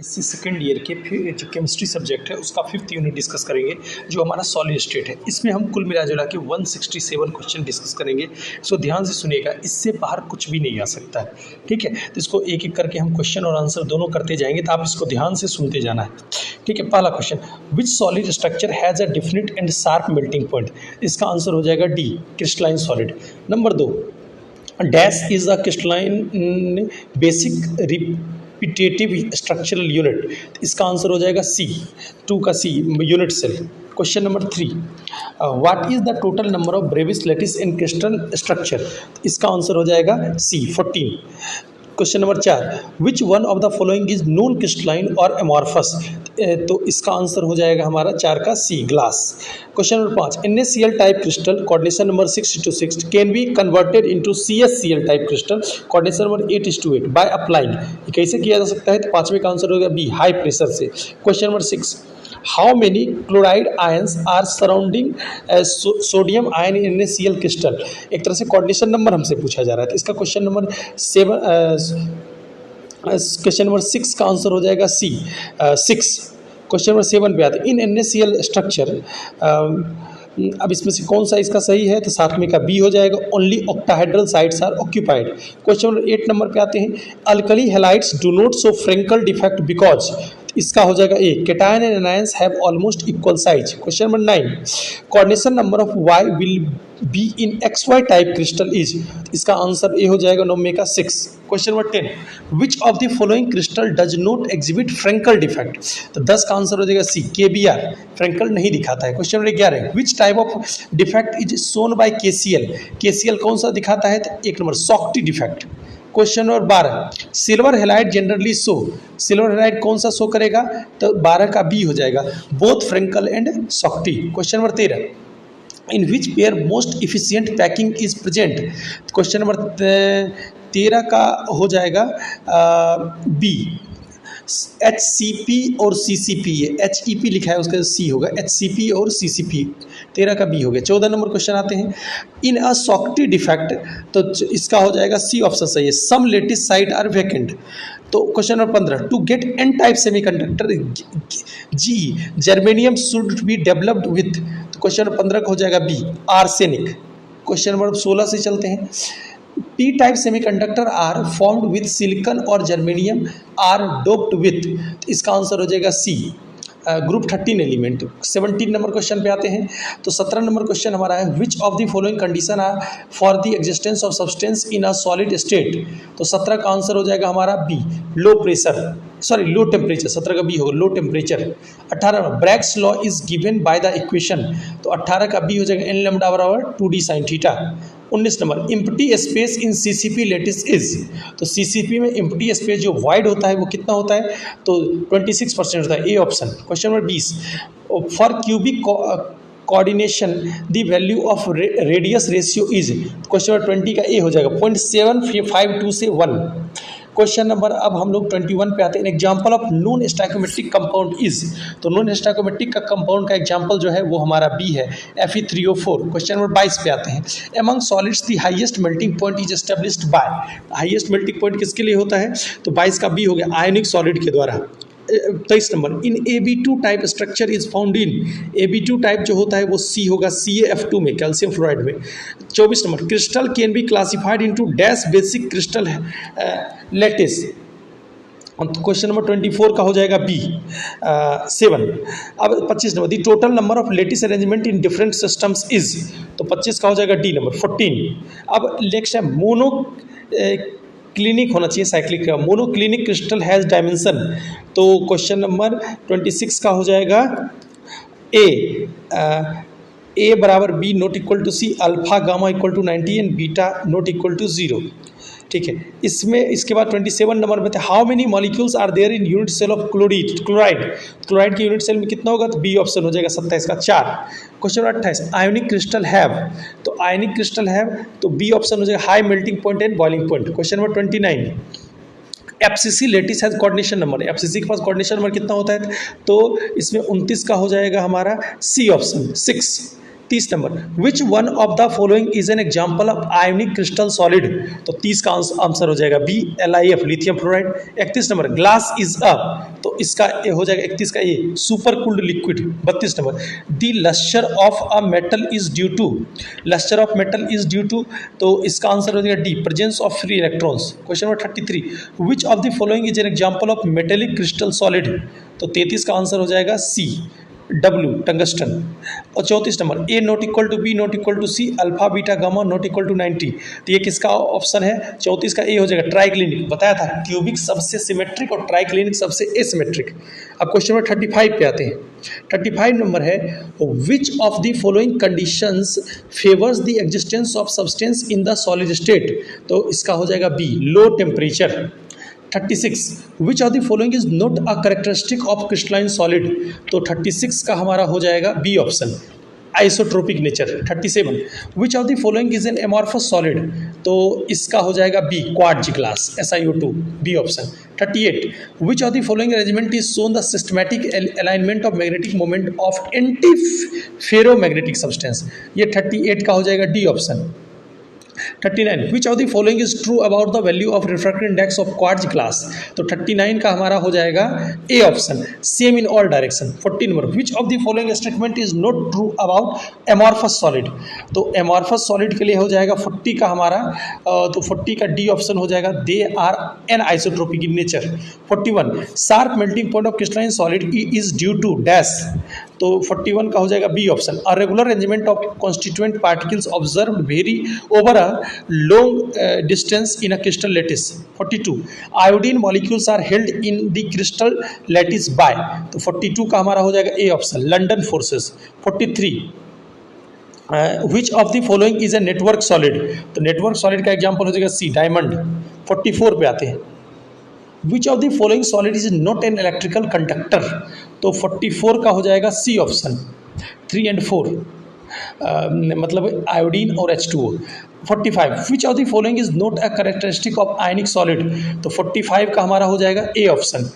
इसी second year के फिर जो केमिस्ट्री सब्जेक्ट है उसका 5th यूनिट डिस्कस करेंगे जो हमारा सॉलिड स्टेट है। इसमें हम कुल मिला जुला के 167 क्वेश्चन डिस्कस करेंगे। इसको ध्यान से सुनिएगा, इससे बाहर कुछ भी नहीं आ सकता है, ठीक है। तो इसको एक एक करके हम क्वेश्चन और आंसर दोनों करते जाएंगे, तो आप इसको ध्यान से सुनते जाना है, ठीक है। पहला question, which solid structure has a definite and sharp melting point. इसका आंसर हो जाएगा D, crystalline solid. Number 2, dash is the crystalline basic repetitive structural unit. इसका आंसर हो जाएगा सी, 2 का C, unit cell. Question number 3, what is the total number of Bravais lattice in crystal structure. इसका answer हो जाएगा C, 14। Question number 4, which one of the following is non crystalline और amorphous. तो इसका answer हो जाएगा हमारा 4 का C, glass. Question number 5, NaCl type crystal coordination number 6:6 can be converted into CaCl type crystal coordination number 8:8 by applying. ये कैसे किया जा सकता है, तो 5वें का आंसर होगा बी, हाई प्रेशर से। Question number 6, how many chloride ions are surrounding sodium ion in NaCl crystal. एक तरह से कोऑर्डिनेशन नंबर हमसे पूछा जा रहा है, तो इसका क्वेश्चन नंबर 6 का आंसर हो जाएगा सी, 6। क्वेश्चन नंबर 7 पे आते हैं, इन NaCl स्ट्रक्चर, अब इसमें से कौन सा इसका सही है, तो 7वें का बी हो जाएगा, only octahedral sites are occupied. Question number 8 number पे आते हैं, alkali halides do not show Frenkel defect because. इसका हो जाएगा A, cation and anions have almost equal size. Question number 9, coordination number of Y will be in XY type crystal is. इसका answer A हो जाएगा 9वें का 6। Question number 10, which of the following crystal does not exhibit Frenkel defect. तो 10 का answer हो जाएगा सी, KBr, Frenkel नहीं दिखाता है। Question number 11, which type of defect is shown by KCl। KCl कौन सा दिखाता है, तो 1 number Schottky defect. Question number 12, silver halide generally show, silver halide कौन सा शो करेगा, तो 12 का बी हो जाएगा, both Frenkel and Schottky. Question number 13, in which pair most efficient packing is present. Question number 13 का हो जाएगा बी, HCP और CCP है, HEP लिखा है उसका C होगा, HCP और CCP, 13 का बी हो गया। 14 नंबर क्वेश्चन आते हैं, इन अ सॉफ्टी डिफेक्ट, तो इसका हो जाएगा सी ऑप्शन सही है, some lattice site are vacant. तो question number 15, to get n type semiconductor g germanium should be developed with. तो क्वेश्चन नंबर 15 का हो जाएगा बी, आर्सेनिक। क्वेश्चन नंबर 16 से चलते हैं, P type semiconductor are formed with silicon और germanium are doped with. इसका आंसर हो जाएगा C, group 13 element. 17 number question पे आते हैं, तो 17 नंबर क्वेश्चन हमारा है, which of the following condition are for the existence of substance in a solid state. तो 17 का आंसर हो जाएगा हमारा B, low pressure, sorry low temperature, 17 का बी होगा, low temperature. 18 Bragg's law is given by the equation. तो 18 का B हो जाएगा n लैम्डा बराबर 2d sin theta. 19 number, empty space in CCP lattice is. तो CCP में इम्प्टी स्पेस जो वाइड होता है वो कितना होता है, तो 26% होता है, A option. Question number 20, for cubic coordination the value of radius ratio is. Question number 20 का ए हो जाएगा 0.752 से 1। क्वेश्चन नंबर अब हम लोग 21 पे आते हैं, example of non stoichiometric compound is. तो नॉन स्टैकोमेट्रिक का कंपाउंड का एग्जाम्पल जो है वो हमारा बी है, Fe3O4। क्वेश्चन नंबर 22 पे आते हैं, among solids the highest melting point is established by. Highest melting point किसके लिए होता है, तो 22 का बी हो गया, आयोनिक सॉलिड के द्वारा। 23 number, in AB2 type structure is found in. AB2 type जो होता है वो सी होगा, CaF2 में, कैल्शियम फ्लोराइड में। 24 number, crystal can be classified into dash basic crystal lattice. Question number 24 का हो जाएगा बी, 7। अब 25 number, the total number of lattice arrangement in different systems is. तो 25 का हो जाएगा डी नंबर, 14। अब नेक्स्ट है, मोनो क्लिनिक होना चाहिए, साइक्लिक का, मोनोक्लिनिक क्रिस्टल हैज़ डायमेंशन। तो क्वेश्चन नंबर 26 का हो जाएगा ए बराबर B not equal to C, alpha gamma equal to 90 and beta not equal to 0, ठीक है। इसमें इसके बाद 27 नंबर में थे, how many molecules are there in unit cell of chloride के यूनिट सेल में कितना होगा, तो बी ऑप्शन हो जाएगा 27 का 4। Question number 28, ionic crystal have. तो आयोनिक क्रिस्टल हैव, तो बी ऑप्शन हो जाएगा, high melting point and boiling point. Question number 29, FCC lattice has coordination number. FCC के पास कोऑर्डिनेशन नंबर कितना होता है, तो इसमें 29 का हो जाएगा हमारा C option, 6। 30 number, which one of the following is an example of ionic crystal solid, तो 30 का आंसर हो जाएगा B LiF lithium fluoride. 31 number, glass is a, तो इसका ए हो जाएगा 31 का A super cooled liquid. 32 number, the lustre of a metal is due to, lustre of metal is due to, तो इसका आंसर हो जाएगा D presence of free electrons. Question number 33, which of the following is an example of metallic crystal solid, तो 33 का answer हो जाएगा C W tungsten. और 34 number, A not equal to B not equal to C alpha beta gamma not equal to 90, तो ये किसका option है? 34 का ए हो जाएगा ट्राइक्लिनिक, बताया था क्यूबिक सबसे सिमेट्रिक और ट्राइक्लिनिक सबसे एसिमेट्रिक। अब क्वेश्चन नंबर 35 पे आते हैं। 35 नंबर है, which of the following conditions favours the existence of substance in the solid state, तो इसका हो जाएगा B low temperature. 36, which of the following is not a characteristic of crystalline solid, तो 36 का हमारा हो जाएगा B option isotropic nature. 37, which of the following is an amorphous solid, तो इसका हो जाएगा B quartz glass SiO2 B option. 38, which of the following arrangement is shown the systematic alignment of magnetic moment of anti ferromagnetic substance, ये 38 का हो जाएगा D option. 39, which of the following is true about the value of refractive index of quartz glass, तो 39 का हमारा हो जाएगा A option same in all direction. 40 number, which of the following statement is not true about amorphous solid, तो amorphous solid के लिए हो जाएगा 40 का हमारा, तो 40 का डी ऑप्शन हो जाएगा they are an isotropic in nature. 41, sharp melting point of crystalline solid is due to dash, तो 41 का हो जाएगा B option a regular arrangement of constituent particles observe very over a long distance in a crystal lattice. 42, iodine molecules are held in the crystal lattice by, तो 42 का हमारा हो जाएगा A option London forces. 43, which of the following is a network solid, तो network solid का example हो जाएगा सी diamond. 44 पे आते हैं, which of the following solid is not an electrical conductor, तो 44 का हो जाएगा सी ऑप्शन 3 and 4, मतलब आयोडीन और H2O। 45, which of the following is not a characteristic of ionic solid, तो 45 का हमारा हो जाएगा A option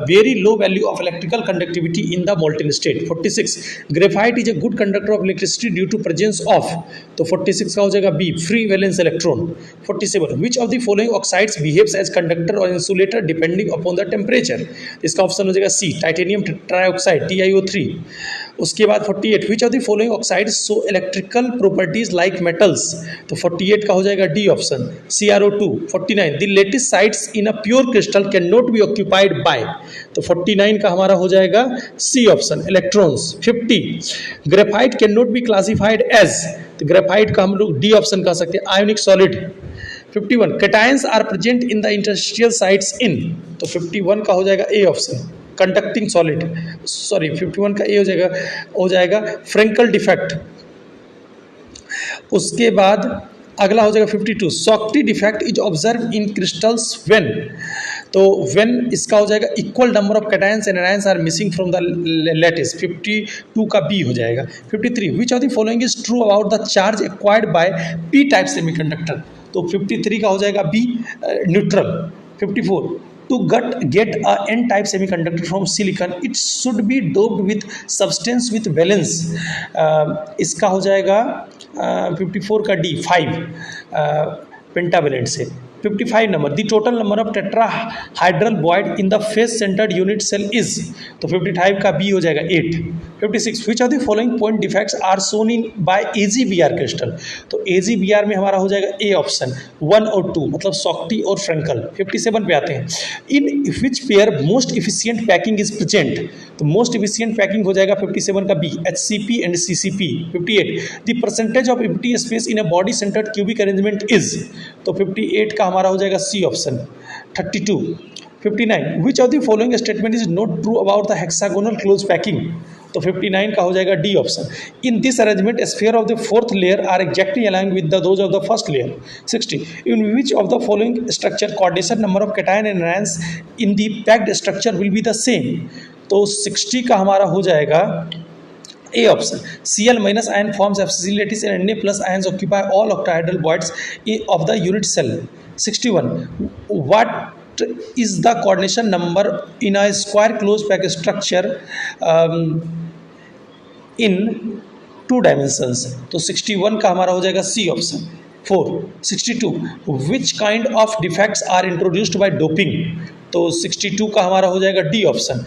very low value of electrical conductivity in the molten state. 46, graphite is a good conductor of electricity due to presence of, तो 46 का हो जाएगा B free valence electron. 47, which of the following oxides behaves as conductor और insulator depending upon the temperature, इसका option हो जाएगा C titanium trioxide TiO3। उसके बाद 48, which of the following oxides show electrical properties like metals, तो 48 का हो जाएगा D option CrO2। 49, the lattice sites in a pure crystal can not be occupied by, तो 49 का हमारा हो जाएगा C option electrons. 50, graphite can not be classified as, तो ग्रेफाइट का हम लोग डी ऑप्शन कह सकते हैं ionic solid. 51, cations are present in the interstitial sites in, तो 51 का हो जाएगा A option conducting solid, sorry 51 का ए हो जाएगा फ्रेंकल डिफेक्ट। उसके बाद अगला हो जाएगा 52, Schottky defect is observe in crystals when, तो व्हेन इसका हो जाएगा equal number of cations and anions are missing from the lattice, 52 का बी हो जाएगा। 53, which of the following is true about the charge acquired by P type semiconductor, तो 53 का हो जाएगा B neutral. 54, to get a n type semiconductor from silicon it should be doped with substance with valence, इसका हो जाएगा 54 का D 5 pentavalent से। 55 number, the total number of tetrahedral void in the face centred unit cell is, तो 55 का B हो जाएगा 8। 56, which of the following point defects are shown in by AgBr crystal, तो AgBr में हमारा हो जाएगा ए ऑप्शन 1 और 2, मतलब सॉफ्टी और फ्रेंकल। 57 पे आते हैं, in which pair most efficient packing is present, तो मोस्ट इफिशियंट पैकिंग हो जाएगा 57 का B HCP and CCP। 58, the percentage of empty space in a body centred cubic arrangement is, तो 58 का हमारा हो जाएगा C option 32। 59, which of the following statement is not true about the hexagonal close packing, तो 59 का हो जाएगा D option in this arrangement sphere of the fourth layer are exactly aligned with the those of the first layer. 60, in which of the following structure coordination number of cation and anions in the packed structure will be the same, तो 60 का हमारा हो जाएगा A option Cl minus ion forms FCC lattice and Na plus ions occupy all octahedral voids of the unit cell. 61, what is the coordination number in a square closed package structure in 2 dimensions, तो 61 का हमारा हो जाएगा C option. 4 62 which kind of defects are introduced by doping, तो 62 का हमारा हो जाएगा डी ऑप्शन,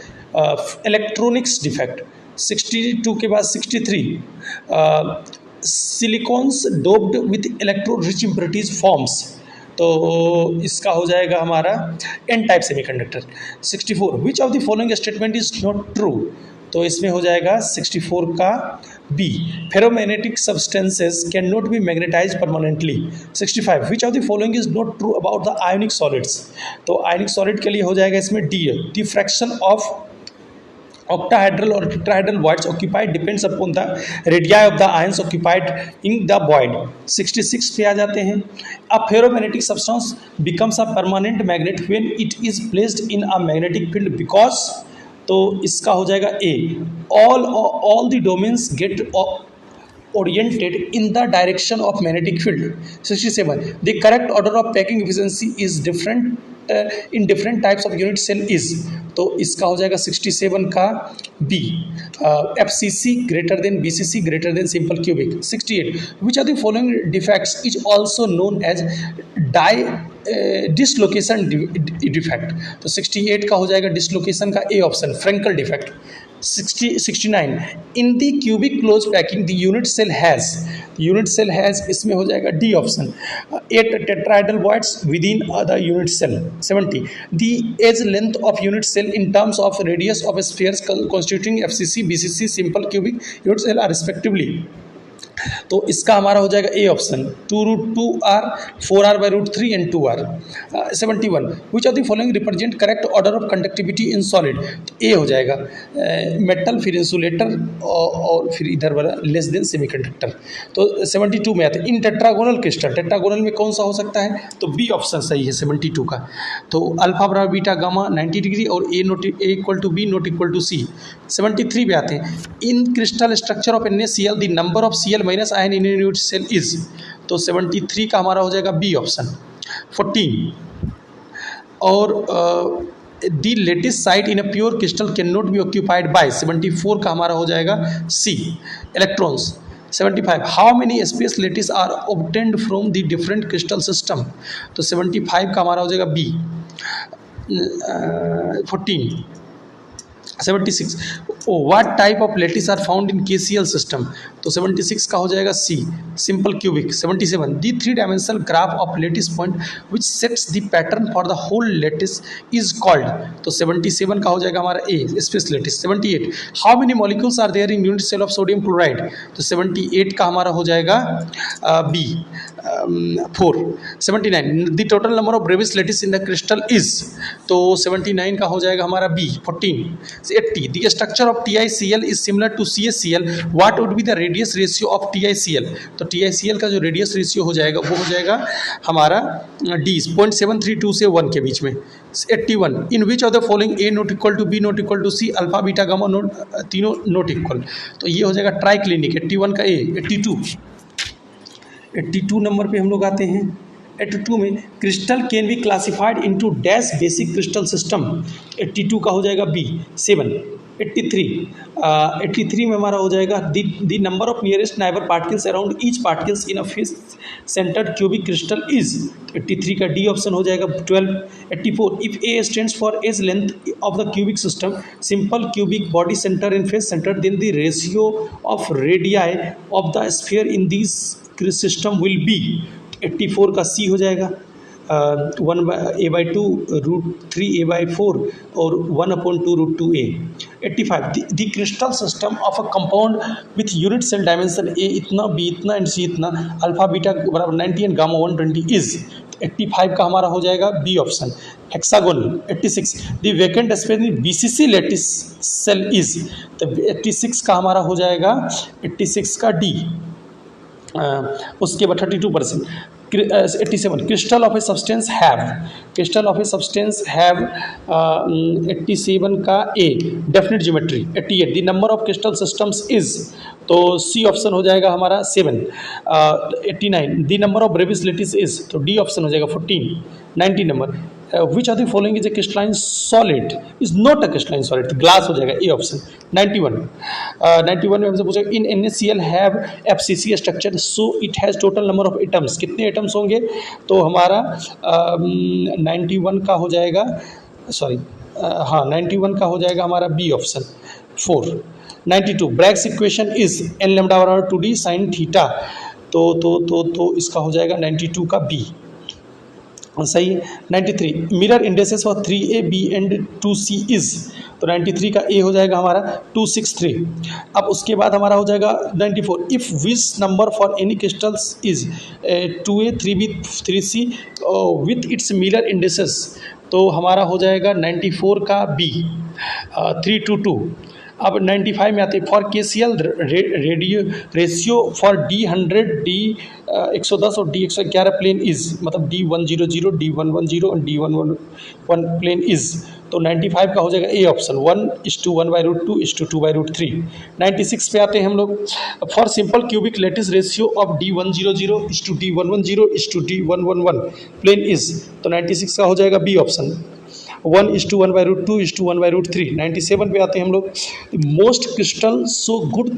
इलेक्ट्रॉनिक्स डिफेक्ट। 62 के बाद 63 silicons doped with electro rich impurities forms, तो इसका हो जाएगा हमारा N type semiconductor. 64 which of the following statement is not true, तो इसमें हो जाएगा 64 का B, ferromagnetic substances can not be magnetize permanently. 65 which of the following is not true about the ionic solids, तो आयोनिक सॉलिड के लिए हो जाएगा इसमें D, diffraction of octahedral or tetrahedral voids occupied depends upon the radii of the ions occupied in the void। 66 पे आ जाते हैं, a ferromagnetic substance becomes a permanent magnet when it is placed in a magnetic field because, तो इसका हो जाएगा ए, all the domains get oriented in the direction of magnetic field। 67 the correct order of packing efficiency is different in different types of unit cell is, तो इसका हो जाएगा 67 का B, FCC greater than BCC greater than simple cubic. 68 which are the following defects is also known as dislocation defect, तो 68 का हो जाएगा dislocation का A option, Frenkel defect. 69 in the cubic close packing the unit cell has इसमें हो जाएगा D option, 8 tetrahedral voids within the unit cell. 70 the edge length of unit cell in terms of radius of spheres constituting FCC BCC simple cubic unit cell are respectively, तो इसका हमारा हो जाएगा A option, 2√2r 4r by √3 and 2r। 71 which of the following represent correct order of conductivity in solid, तो A हो जाएगा metal, फिर insulator और फिर इधर वाला लेस देन सेमीकंडक्टर। तो 72 में आते हैं इन टेट्रागोनल क्रिस्टल, टेट्रागोनल में कौन सा हो सकता है, तो बी ऑप्शन सही है 72 का। तो अल्फा बराबर बीटा गामा 90 डिग्री और a equal to B not equal to c. 73 पे आते हैं in crystal structure of NaCl the number of Cl minus ion in unit cell is, तो 73 का हमारा हो जाएगा बी ऑप्शन। 14 और the lattice site in a pure crystal can not be occupied by, 74 का हमारा हो जाएगा C, electrons. 75 how many space lattice are obtained from the different crystal system, तो 75 का हमारा हो जाएगा B. 14 76 what type of lattice are found in KCl system, तो 76 का हो जाएगा C, simple cubic. 77 the 3 dimensional graph of lattice point which sets the pattern for the whole lattice is called, तो 77 का हो जाएगा हमारा A, space lattice. 78 how many molecules are there in unit cell of sodium chloride, तो 78 का हमारा हो जाएगा B 4। 79 the total number of Bravais lattice in the crystal is, तो 79 का हो जाएगा हमारा B 14। 80 the structure of TiCl is similar to CaCl, what would be the radius ratio of TiCl, तो TiCl का जो रेडियस रेशियो हो जाएगा वो हो जाएगा हमारा डी 0.732 से 1 के बीच में। 81 in which of the following a not equal to B not equal to C alpha beta gamma not तीनों नॉट इक्वल, तो ये हो जाएगा ट्राई क्लिनिक। 81 का ए। 82 नंबर पे हम लोग आते हैं। 82 में crystal can be classified into dash basic crystal system, 82 का हो जाएगा बी 7। 83 में हमारा हो जाएगा the number of nearest neighbour particles around each particles in a face centred cubic crystal is, 83 का डी ऑप्शन हो जाएगा 12। 84 if A stands for edge length of the cubic system simple cubic body centre in face centre then the ratio of radii of the sphere in this system will be, 84 का सी हो जाएगा 1/a/2 √3a/4 और 1/2 √2a। 85 the crystal system of a compound with unit cell dimension A इतना B इतना and सी इतना alpha beta बराबर 90 and gamma 120 is, 85 का हमारा हो जाएगा B option hexagonal. 86 the vacant space in BCC lattice cell is, तो 86 का हमारा हो जाएगा 86 का डी। उसके बाद 32%। 87 crystal of a substance have, crystal of a substance have 87 का A definite geometry. 88 the number of crystal systems is, तो सी ऑप्शन हो जाएगा हमारा 7। 89 the number of Bravais lattice is, तो डी ऑप्शन हो जाएगा 14। 90 number which are the following is a crystalline solid, is not a crystalline solid, glass हो जाएगा A option. 91 में हमसे पूछा इन NaCl have FCC structure so it has total number of atoms, कितने atoms होंगे, तो हमारा 91 का हो जाएगा, सॉरी हाँ 91 का हो जाएगा हमारा B option 4। 92 Bragg's equation is n lambda बराबर 2d साइन थीटा, तो इसका हो जाएगा 92 का बी, सही है। 93 mirror indices for 3a b and 2c is, तो 93 का ए हो जाएगा हमारा 263। अब उसके बाद हमारा हो जाएगा 94 if which number for any crystals is 2a 3b 3c with its mirror indices, तो हमारा हो जाएगा 94 का बी 322। अब 95 में आते हैं for KCl radio ratio for D100 D110 और D111 प्लेन इज, मतलब D100 D110 और D111 प्लेन इज, तो 95 का हो जाएगा ए ऑप्शन 1:1/√2 2/√3। 96 पे आते हैं हम लोग for simple cubic lattice ratio of D100 D110 D111 plane is, तो 96 का हो जाएगा बी ऑप्शन 1:1/√2 1/√3। 97 पे आते हैं हम लोग most crystal show good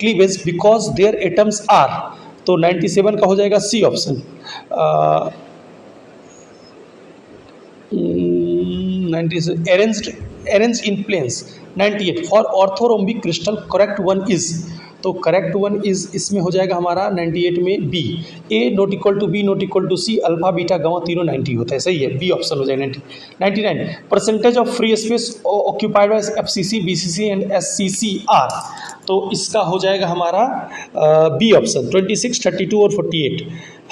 cleavage because their atoms are, तो 97 का हो जाएगा C option. 97 arranged in planes. 98 for orthorhombic crystal correct one is, तो करेक्ट वन इज इसमें हो जाएगा हमारा 98 में B, A not equal to B not equal to C, alpha beta gamma तीनों 90 होता है, सही है, बी ऑप्शन हो जाएगा 90। 99 percentage of free space occupied by FCC BCC and SCC are, तो इसका हो जाएगा हमारा बी ऑप्शन 26 32 और 48।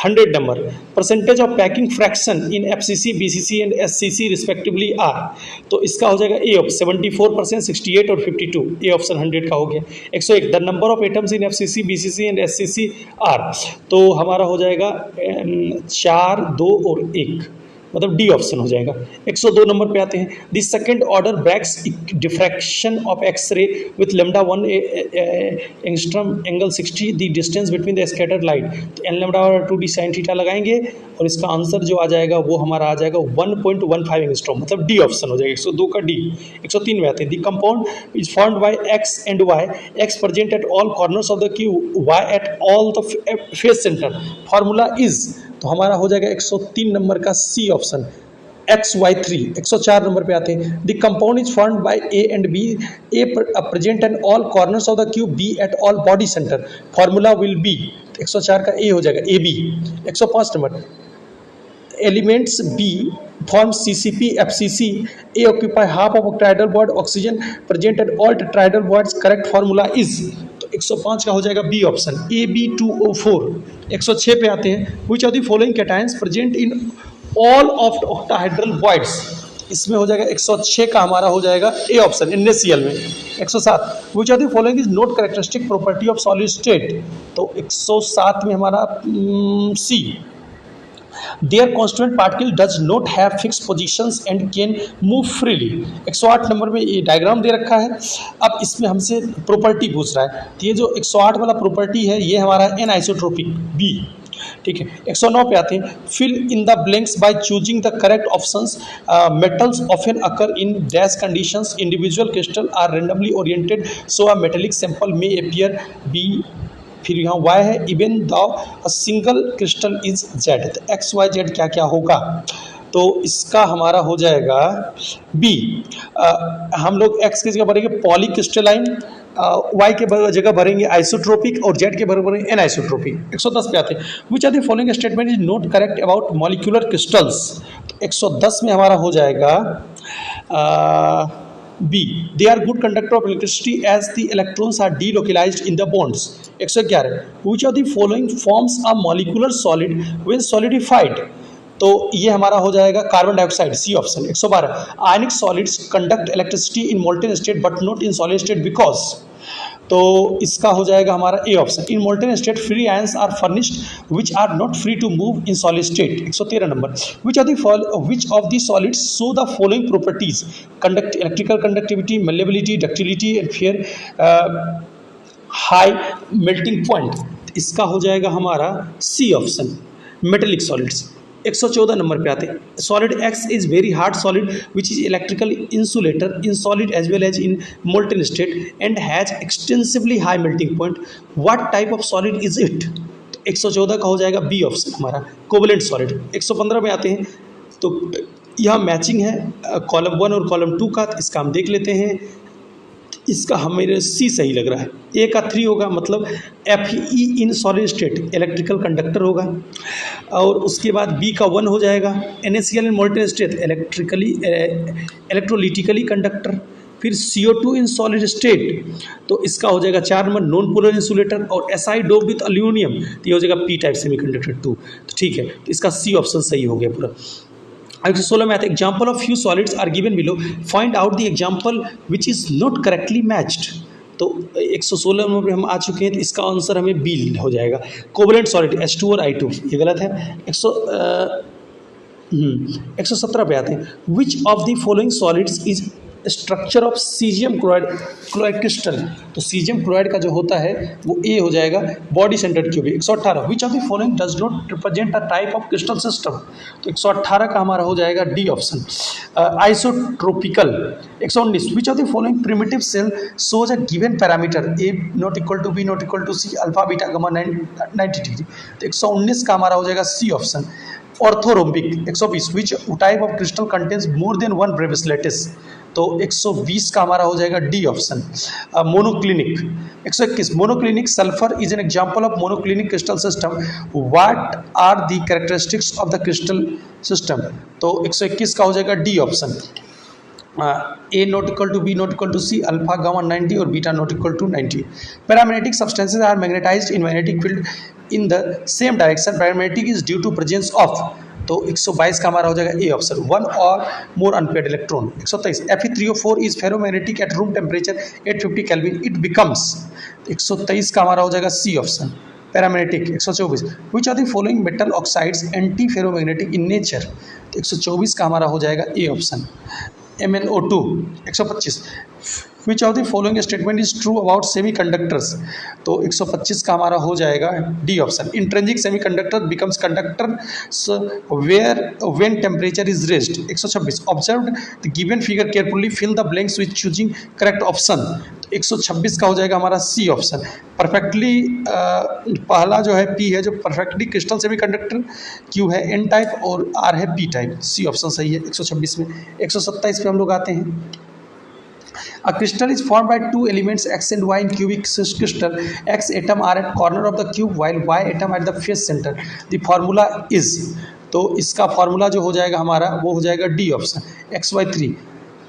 100 number percentage of packing fraction in FCC BCC and SCC respectively are, तो इसका हो जाएगा ए ऑप्शन 74% 68 और 52, ए ऑप्शन 100 का हो गया। 101 the number of atoms in FCC BCC and SCC are, तो हमारा हो जाएगा 4 2 और 1, मतलब डी ऑप्शन हो जाएगा। 102 नंबर पे आते हैं the second order Bragg's diffraction of x ray with lambda 1 angstrom angle 60 the distance between the scattered light, तो n lambda 2d sine theta लगाएंगे और इसका आंसर जो आ जाएगा वो हमारा आ जाएगा 1.15 एंगस्ट्रॉम, मतलब डी ऑप्शन हो जाएगा 102 का डी। 103 में आते हैं the compound is formed by X and Y, X present at all corners of the cube, Y at all the face centre, formula is, तो हमारा हो जाएगा 103 नंबर का सी ऑप्शन XY3। 104 नंबर पे आते हैं the compound is formed by A and B, A present at all corners of the cube, B at all body centre, formula will be, 104 का A हो जाएगा A B. 105 number elements B forms CCP FCC, A occupy half of octahedral bond, oxygen present at all tetrahedral bonds, correct formula is, तो 105 का हो जाएगा B option AB2O4। 106 पे आते हैं which of the following cations present in all of the octahedral bonds, इसमें हो जाएगा 106 का हमारा हो जाएगा ए ऑप्शन NaCl में। 107 which of the following is not characteristic property of solid state, तो 107 में हमारा सी Their constituent particle does not have fixed positions and can move freely। 108 number में ये डायग्राम दे रखा है, अब इसमें हमसे प्रॉपर्टी पूछ रहा है, तो ये जो 108 वाला प्रॉपर्टी है ये हमारा एन आइसोट्रोपिक बी, ठीक है। 109 पे आते हैं fill in the blanks by choosing the correct options, metals often occur in dash conditions, individual crystal are randomly oriented so a metallic sample में अपीयर बी, फिर यहाँ y है even the single crystal is Z, तो XYZ क्या क्या होगा, तो इसका हमारा हो जाएगा B। हम लोग X की जगह भरेंगे पॉली क्रिस्टलाइन, Y के जगह भरेंगे आइसोट्रोपिक और Z के जगह भरेंगे एन आइसोट्रोपिक। 110 पे आते हैं which are the following statement is not correct about molecular crystals, तो 110 में हमारा हो जाएगा B, they are good conductor of electricity as the electrons are delocalized in the bonds। 111 which of the following forms a molecular solid when solidified, तो ये हमारा हो जाएगा carbon dioxide, C option. 112 ionic solids conduct electricity in molten state but not in solid state because, तो इसका हो जाएगा हमारा A option in molten state free ions are furnished which are not free to move in solid state. 113 number which of the solids show the following properties, conduct electrical conductivity, malleability, ductility and fear high melting point, इसका हो जाएगा हमारा C option metallic solids. 114 number पे आते हैं, solid X is very hard solid which is electrical insulator in solid as well as in molten state and has extensively high melting point, what type of solid is it? 114 का हो जाएगा B option हमारा, covalent solid. 115 में आते हैं, तो यहाँ matching है कॉलम 1 और कॉलम 2 का, इसका हम देख लेते हैं। इसका हमें सी सही लग रहा है, ए का 3 होगा, मतलब एफ ई इन सॉलिड स्टेट इलेक्ट्रिकल कंडक्टर होगा, और उसके बाद बी का 1 हो जाएगा, NaCl इन मोल्टेन स्टेट इलेक्ट्रोलिटिकली कंडक्टर। फिर CO2 इन सॉलिड स्टेट, तो इसका हो जाएगा 4 नंबर नॉन पोलर इंसुलेटर, और SI डोप विथ अल्यूमिनियम, तो ये हो जाएगा पी टाइप सेमीकंडक्टर 2। तो ठीक है, तो इसका सी ऑप्शन सही हो गया पूरा। 116 में आता है, example of few solids are given below, find out the example which is not correctly matched. तो 116 में हम आ चुके हैं, तो इसका आंसर हमें बी हो जाएगा, कोवलेंट सॉलिड H2 और I2, ये गलत है। 117 पे आते हैं, which of the following solids is structure of caesium chloride crystal, तो सीजियम क्लोराइड का जो होता है वो ए हो जाएगा, body centred cubic. 118, which of the following does not represent a type of crystal system, तो 118 का हमारा हो जाएगा D option, isotropical. 119, which of the following primitive cell shows a given parameter a not equal to B not equal to C alpha beta gamma 90 degree, तो 119 का हमारा हो जाएगा C option, orthorhombic. 120, which type of crystal contains more than 1 Bravais lattice, तो 120 का हमारा हो जाएगा D option, monoclinic. 121, monoclinic sulphur is an example of monoclinic crystal system, what are the characteristics of the crystal system, तो 121 का हो जाएगा D option, A not equal to B not equal to C alpha gamma 90 और beta not equal to 90। Paramagnetic substances are magnetised in magnetic field in the same direction, paramagnetic is due to presence of, तो 122 का हमारा हो जाएगा A option, 1 और more unpaired electron. 123, Fe3O4 is ferromagnetic at room temperature 850 kelvin, it becomes, 123 का हमारा हो जाएगा C option, paramagnetic. 124, which are the following metal oxides anti ferromagnetic in nature, तो 124 का हमारा हो जाएगा A option, MnO2। 125, which of the following statement is true about semi conductors, तो 125 का हमारा हो जाएगा D option, intrinsic semi conductor becomes conductor where when temperature is raised. 126, observe the given figure carefully, fill the blanks with choosing correct option, तो 126 का हो जाएगा हमारा सी ऑप्शन, परफेक्टली पहला जो है पी है, जो perfectly crystal semi conductor, Q है एन टाइप और आर है पी टाइप, सी ऑप्शन सही है 126 में। 127 पे हम लोग आते हैं, a crystal is formed by two elements X and Y in cubic crystal. X atom are at corner of the cube while Y atom at the face center. The formula is, तो इसका formula जो हो जाएगा हमारा वो हो जाएगा D option, XY3।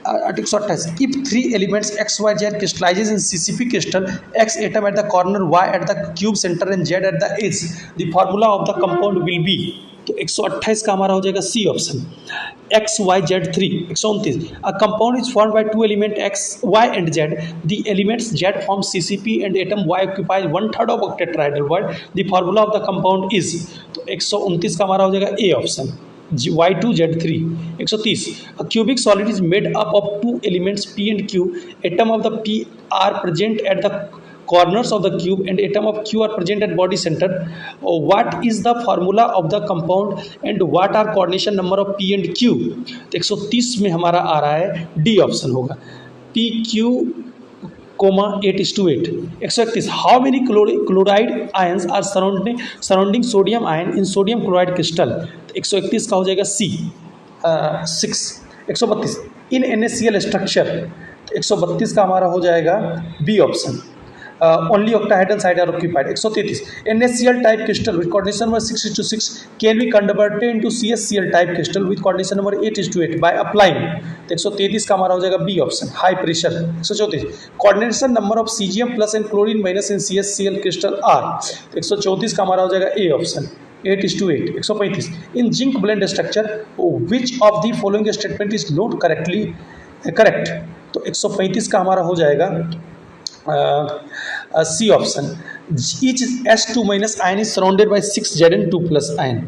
128, if 3 elements X, Y, Z crystallizes in CCP crystal, X atom at the corner, Y at the cube center and Z at the edge, the formula of the compound will be, तो 128 का हमारा हो जाएगा C option, XYZ3। 129, a compound is formed by two elements X, Y and Z. The elements Z form CCP and atom Y occupies 1/3 of octahedral word. The formula of the compound is, तो 129 का हमारा हो जाएगा A option, Y2Z3। 130, a cubic solid is made up of two elements P and Q. Atom of the P are present at the corners of the cube and atom of Q are present at body center. What is the formula of the compound and what are coordination number of P and Q? तो 130 में हमारा आ रहा है D option होगा, PQ, 8:8। 131, how many chloride ions are surrounding sodium ion in sodium chloride crystal, तो 131 का हो जाएगा सी 6। 132, in NaCl स्ट्रक्चर, तो 132 का हमारा हो जाएगा B option, only octahedral site are occupied. 133, NaCl type crystal with coordination number 6:6 can be converted into CaCl type crystal with coordination number 8:8 by applying, तो 133 का हमारा हो जाएगा B option, high pressure. 134, coordination number of Cesium plus and chlorine minus in CaCl crystal are, तो 134 का हमारा हो जाएगा A option, 8:8। 135, in zinc blend structure which of the following statement is not correctly correct, तो 135 का हमारा हो जाएगा C option, each S2 minus ion is surrounded by 6 Zn2 plus ion.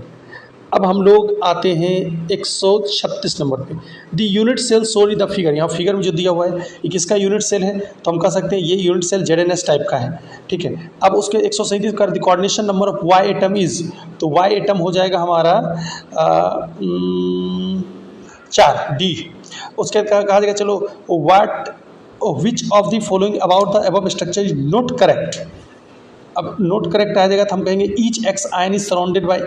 अब हम लोग आते हैं 136 नंबर पे। द यूनिट सेल सोर इन द फिगर, यहाँ फिगर में जो दिया हुआ है ये किसका यूनिट सेल है, तो हम कह सकते हैं ये यूनिट सेल ZNS टाइप का है, ठीक है। अब उसके 137 कर the coordination number of Y atom is, तो Y एटम हो जाएगा हमारा 4 D। उसके कहा जाएगा चलो what which of the following about the above structure is not correct. अब नोट करेक्ट आ जाएगा तो हम कहेंगे each X ion is surrounded by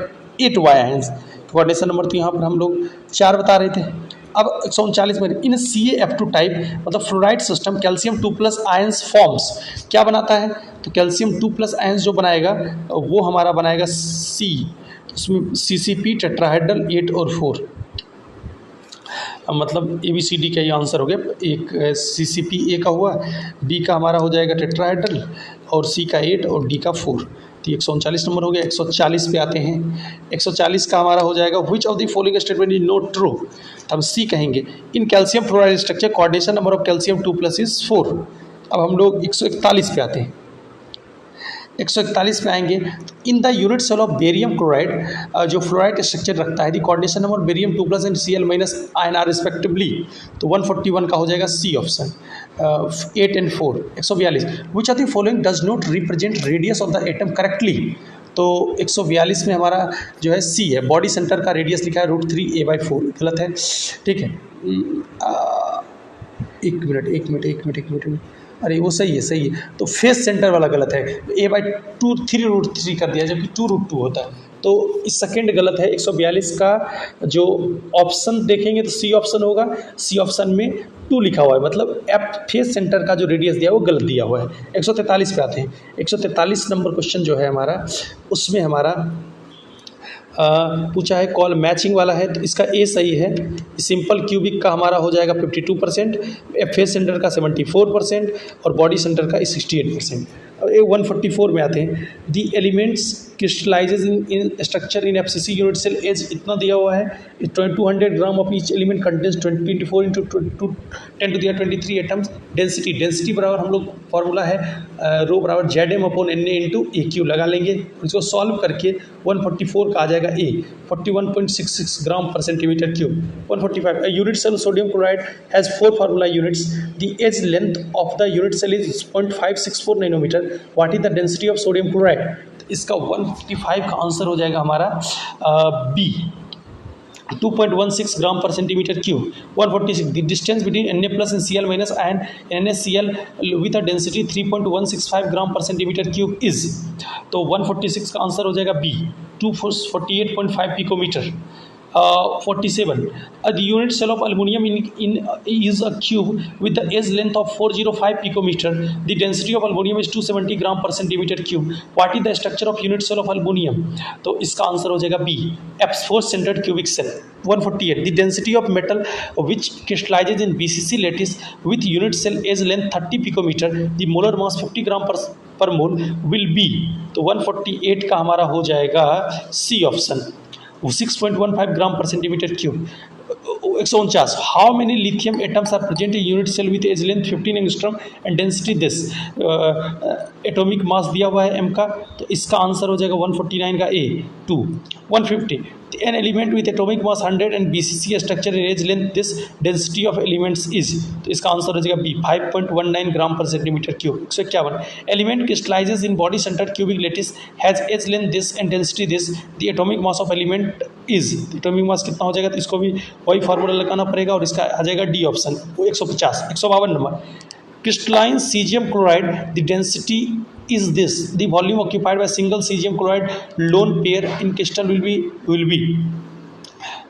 8 Y ions. Coordination number तो यहाँ पर हम लोग 4 बता रहे थे। अब 139 में इन CaF2 टाइप मतलब fluoride system calcium 2+ ions forms क्या बनाता है, तो कैल्शियम 2+ आयन्स जो बनाएगा वो हमारा बनाएगा C, उसमें CCP टेट्राहेड्रल 8 और 4, मतलब ABCD का ये आंसर हो गया। एक CCP A का हुआ, B का हमारा हो जाएगा टेट्राहेड्रल और C का 8 और D का 4। तो 139 नंबर हो गया। 140 पे आते हैं। 140 का हमारा हो जाएगा विच of the following statement is not true, तो हम C कहेंगे। In calcium fluoride structure coordination number of calcium 2+ is 4। अब हम लोग 141 पे आते हैं। 141 पे आएंगे तो in the unit cell of barium chloride जो फ्लोराइड स्ट्रक्चर रखता है the coordination number barium 2+ and Cl- ion are respectively, तो 141 का हो जाएगा C ऑप्शन। 8 और 4। 142 which are the following does not represent radius of the atom correctly, तो 142 में हमारा जो है C है। बॉडी सेंटर का रेडियस लिखा है √3a/4, गलत है, ठीक है। एक मिनट, अरे वो सही है, तो फेस सेंटर वाला गलत है, a/2 3√3 कर दिया जबकि 2√2 होता है, तो इस सेकेंड गलत है। 142 का जो ऑप्शन देखेंगे तो C ऑप्शन होगा। C ऑप्शन में 2 लिखा हुआ है, मतलब एफ फेस सेंटर का जो रेडियस दिया है वो गलत दिया हुआ है। 143 पे आते हैं। 143 नंबर क्वेश्चन जो है हमारा, उसमें हमारा पूछा है कॉल मैचिंग वाला है, तो इसका ए सही है। सिंपल क्यूबिक का हमारा हो जाएगा 52%, फेस सेंटर का 74% और बॉडी सेंटर का 68%। अब 144 में आते हैं। The elements crystallises in structure in FCC unit cell as इतना दिया हुआ है, 200 gram of each element contains 24 into 10⁻23 atoms. Density बराबर हम लोग फॉर्मूला है रो बराबर ZM/Na इंटू AQ लगा लेंगे। इसको सॉल्व करके 144 का आ जाएगा A, 41.66 gram per centimetre cube. 145 unit cell sodium chloride has 4 formula units. The edge length of the unit cell is 0.564 nanometre. What is the density of sodium chloride, इसका 155 का answer हो जाएगा हमारा B, 2.16 gram per centimetre cube. 146 the distance between Na+ and Cl- ion NaCl with a density 3.165 gram per centimetre cube is, तो 146 का answer हो जाएगा B, 248.5 picometre. 47 the unit cell of aluminum in is a cube with the edge length of 405 picometer. The density of aluminum is 270 gram per centimeter cube. What is the structure of unit cell of aluminum, तो इसका answer हो जाएगा B, F4 centered cubic cell। 148 the density of metal which crystallizes in BCC lattice with unit cell edge length 30 picometer, the molar mass 50 gram per mole will be, तो 148 का हमारा हो जाएगा C option, 6.15 gram per centimetre cube. 149 how many lithium atoms are present in unit cell with edge length 15 angstrom and density this, atomic mass दिया हुआ है m का, तो इसका आंसर हो जाएगा 149 का A 2। 150 an element with atomic mass 100 and BCC structure in edge length this density of elements is, तो इसका आंसर हो जाएगा B 5.19 gram per centimetre cube. 151 element crystallises in body centre cubic lattice has edge length this and density this, the atomic mass of element is, atomic mass कितना हो जाएगा, तो इसको भी वही फार्मूला लगाना पड़ेगा और इसका आ जाएगा D ऑप्शन। वो 150। 152 number crystalline caesium chloride the density is this, the volume occupied by single cesium chloride lone pair in crystal will be,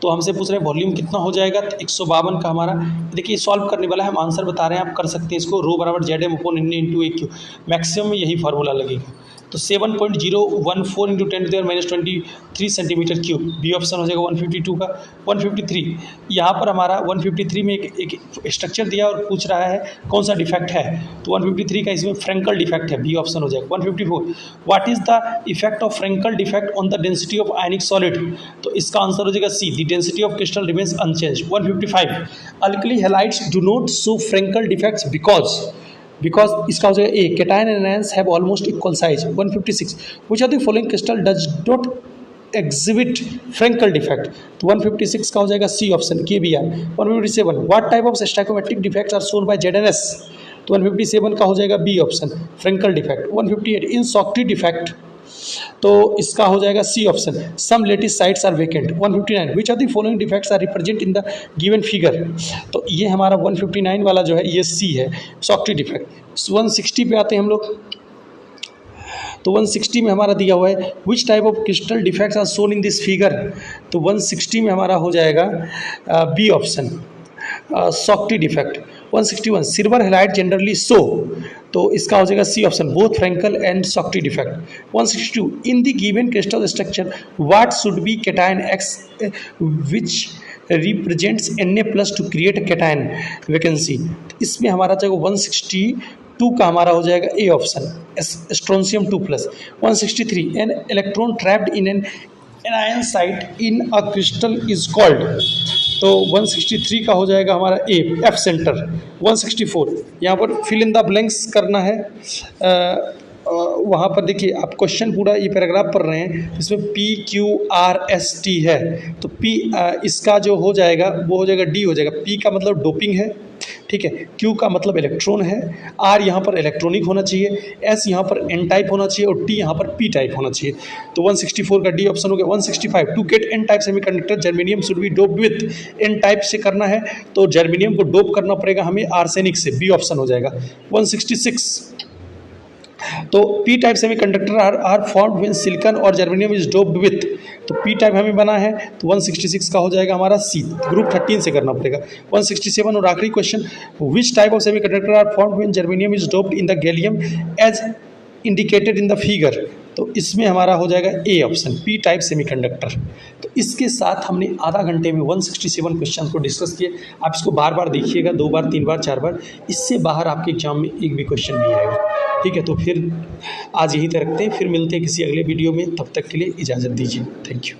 तो हमसे पूछ रहे हैं वॉल्यूम कितना हो जाएगा, तो 152 का हमारा, देखिए सॉल्व करने वाला है, हम आंसर बता रहे हैं, आप कर सकते हैं इसको, रो बराबर ZM/Na इंटू AQ, मैक्सिमम में यही फार्मूला लगेगा, तो 7.014 into 10⁻23 centimetre cube. B option हो जाएगा 152 का। 153 यहाँ पर हमारा 153 में एक स्ट्रक्चर दिया और पूछ रहा है कौन सा डिफेक्ट है, तो 153 का इसमें फ्रेंकल डिफेक्ट है, बी ऑप्शन हो जाएगा। 154 what is the effect of Frenkel defect on the density of ionic solid, तो इसका आंसर हो जाएगा C, the density of crystal remains unchanged. 155 alkali halides do not show Frenkel defects because इसका हो जाएगा A, cation and ions have almost equal size. 156 which of the following crystal does not exhibit Frenkel defect, तो 156 का हो जाएगा C option KBR। 157 what type of stoichiometric defects are shown by ZNS, तो 157 का हो जाएगा B option Frenkel defect. 158 in Schottky defect, तो इसका हो जाएगा C option some lattice sites are vacant. 159 which of the following defects are represent in the given figure, तो ये हमारा 159 वाला जो है ये सी है सॉफ्टी डिफेक्ट। 160 पे आते हैं हम लोग, तो 160 में हमारा दिया हुआ है which type of crystal defects are shown in this figure, तो 160 में हमारा हो जाएगा B option Schottky defect. 161 silver halide generally shows, तो इसका हो जाएगा C option both Frenkel and Schottky defect. 162 in the given crystal structure what should be cation X which represents Na+ to create cation vacancy, इसमें हमारा जाएगा 162 का हमारा हो जाएगा A option strontium 2+। 163 an electron trapped in an anion site in a crystal is called, तो 163 का हो जाएगा हमारा ए एफ सेंटर। 164 यहाँ पर फिल इन द ब्लैंक्स करना है, वहाँ पर देखिए आप क्वेश्चन पूरा ये पैराग्राफ पढ़ रहे हैं, इसमें PQRST है, तो P इसका जो हो जाएगा वो हो जाएगा डी हो जाएगा। P का मतलब डोपिंग है, ठीक है, Q का मतलब इलेक्ट्रॉन है, R यहाँ पर इलेक्ट्रॉनिक होना चाहिए, S यहाँ पर N टाइप होना चाहिए और T यहाँ पर P टाइप होना चाहिए, तो 164 का डी ऑप्शन हो गया। 165 to get N type semiconductor germanium should be doped with, N type से करना है तो जर्मेनियम को डोप करना पड़ेगा हमें आर्सेनिक से, बी ऑप्शन हो जाएगा। 166 तो P type semiconductor are formed when silicon और जर्मेनियम इज डोप्ड विथ, तो पी टाइप हमें बना है तो 166 का हो जाएगा हमारा सी, ग्रुप 13 से करना पड़ेगा। 167 और आखिरी question which type of semiconductor are formed when germanium is doped in the gallium as indicated in the figure, तो इसमें हमारा हो जाएगा A option P type semiconductor. तो इसके साथ हमने आधा घंटे में 167 क्वेश्चन को डिस्कस किए। आप इसको बार बार देखिएगा, 2 बार 3 बार 4 बार, इससे बाहर आपके एग्जाम में एक भी क्वेश्चन नहीं आएगा, ठीक है। तो फिर आज यहीं तक रखते हैं, फिर मिलते हैं किसी अगले वीडियो में, तब तक के लिए इजाज़त दीजिए, थैंक यू।